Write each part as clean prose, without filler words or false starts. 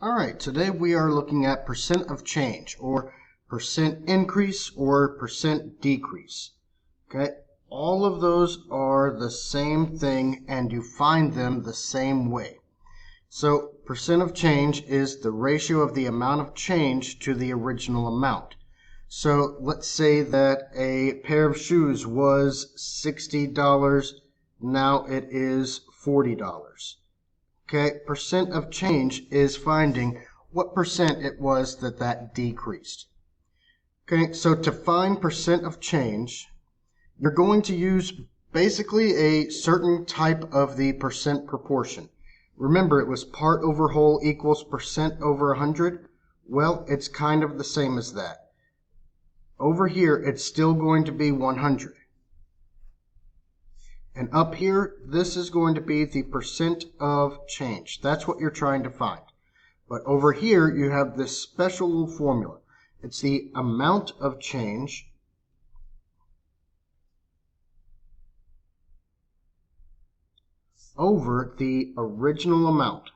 All right, today we are looking at percent of change, or percent increase, or percent decrease. Okay, all of those are the same thing and you find them the same way. So percent of change is the ratio of the amount of change to the original amount. So let's say that a pair of shoes was $60, now it is $40. Okay, percent of change is finding what percent it was that decreased. Okay, so to find percent of change, you're going to use basically a certain type of the percent proportion. Remember, it was part over whole equals percent over 100. Well, it's kind of the same as that. Over here, it's still going to be 100. And up here, this is going to be the percent of change. That's what you're trying to find. But over here, you have this special little formula. It's the amount of change over the original amount.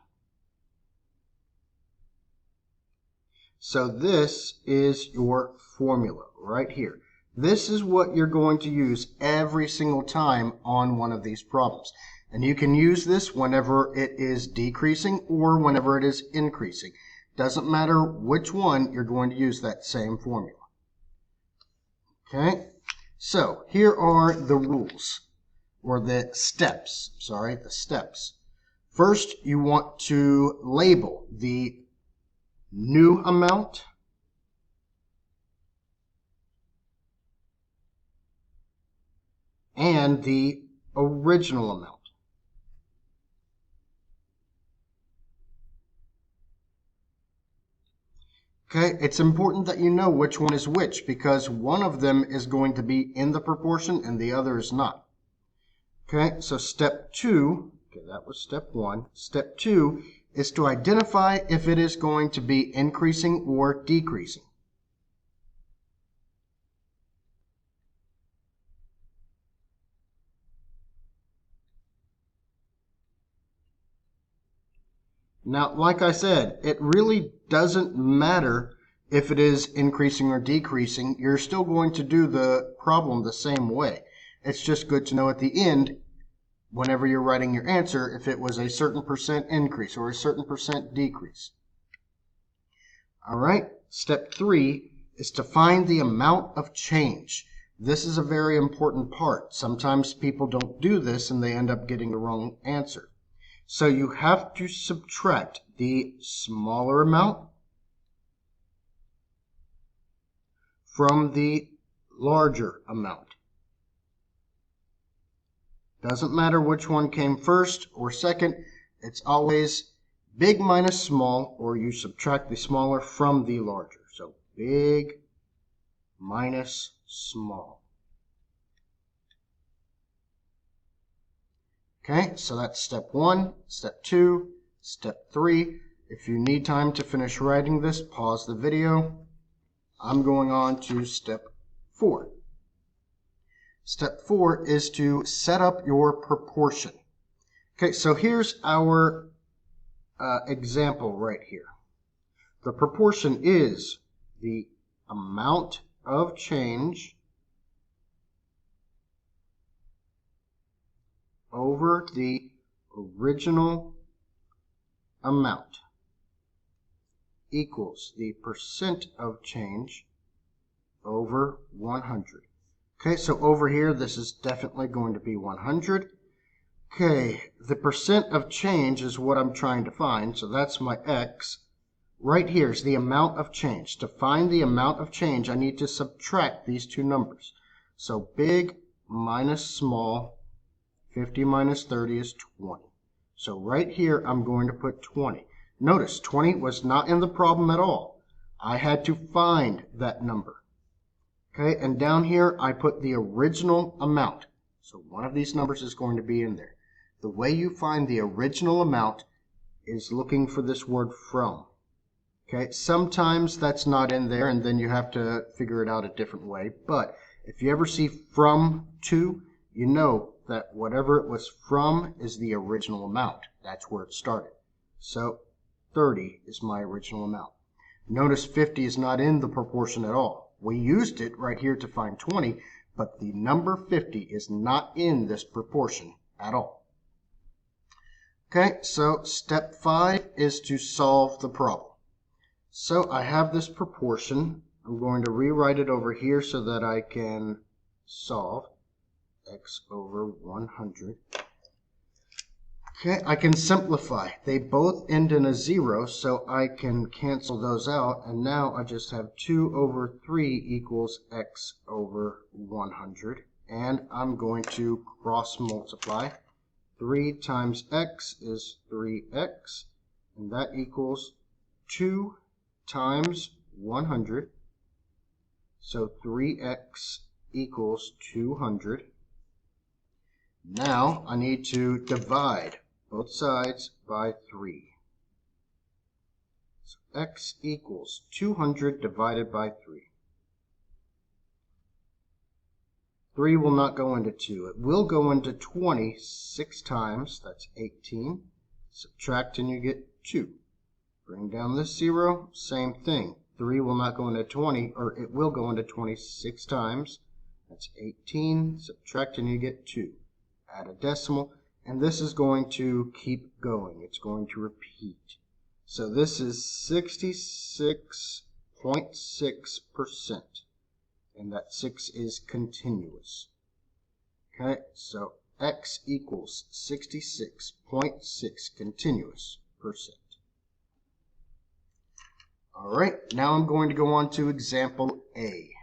So this is your formula right here. This is what you're going to use every single time on one of these problems. And you can use this whenever it is decreasing or whenever it is increasing. Doesn't matter which one, you're going to use that same formula. Okay, so here are the rules, or the steps. First, you want to label the new amount and the original amount. Okay, it's important that you know which one is which because one of them is going to be in the proportion and the other is not. Okay, so step 2, okay, that was step 1. Step 2 is to identify if it is going to be increasing or decreasing. Now, like I said, it really doesn't matter if it is increasing or decreasing. You're still going to do the problem the same way. It's just good to know at the end, whenever you're writing your answer, if it was a certain percent increase or a certain percent decrease. All right, step 3 is to find the amount of change. This is a very important part. Sometimes people don't do this and they end up getting the wrong answer. So you have to subtract the smaller amount from the larger amount. Doesn't matter which one came first or second, it's always big minus small, or you subtract the smaller from the larger. So big minus small. Okay, so that's step 1, step 2, step 3. If you need time to finish writing this, pause the video. I'm going on to step 4. Step 4 is to set up your proportion. Okay, so here's our example right here. The proportion is the amount of change over the original amount equals the percent of change over 100. Okay, so over here, this is definitely going to be 100. Okay, the percent of change is what I'm trying to find, so that's my x. Right here is the amount of change. To find the amount of change, I need to subtract these two numbers. So big minus small, 50 minus 30 is 20. So right here, I'm going to put 20. Notice 20 was not in the problem at all. I had to find that number. Okay, and down here, I put the original amount. So one of these numbers is going to be in there. The way you find the original amount is looking for this word from. Okay, sometimes that's not in there, and then you have to figure it out a different way. But if you ever see from to, you know that whatever it was from is the original amount. That's where it started. So 30 is my original amount. Notice 50 is not in the proportion at all. We used it right here to find 20, but the number 50 is not in this proportion at all. Okay, so step 5 is to solve the problem. So I have this proportion. I'm going to rewrite it over here so that I can solve x over 100. Okay, I can simplify. They both end in a 0, so I can cancel those out, and now I just have 2 over 3 equals x over 100, and I'm going to cross multiply. 3 times x is 3x, and that equals 2 times 100, so 3x equals 200. Now I need to divide both sides by 3. So x equals 200 divided by 3. 3 will not go into 2. It will go into 20 6 times. That's 18. Subtract and you get 2. Bring down this 0. Same thing. 3 will not go into 20, or it will go into 26 times. That's 18. Subtract and you get 2. Add a decimal. And this is going to keep going. It's going to repeat. So this is 66.6%. And that 6 is continuous. Okay, so x equals 66.6 continuous percent. All right, now I'm going to go on to example A.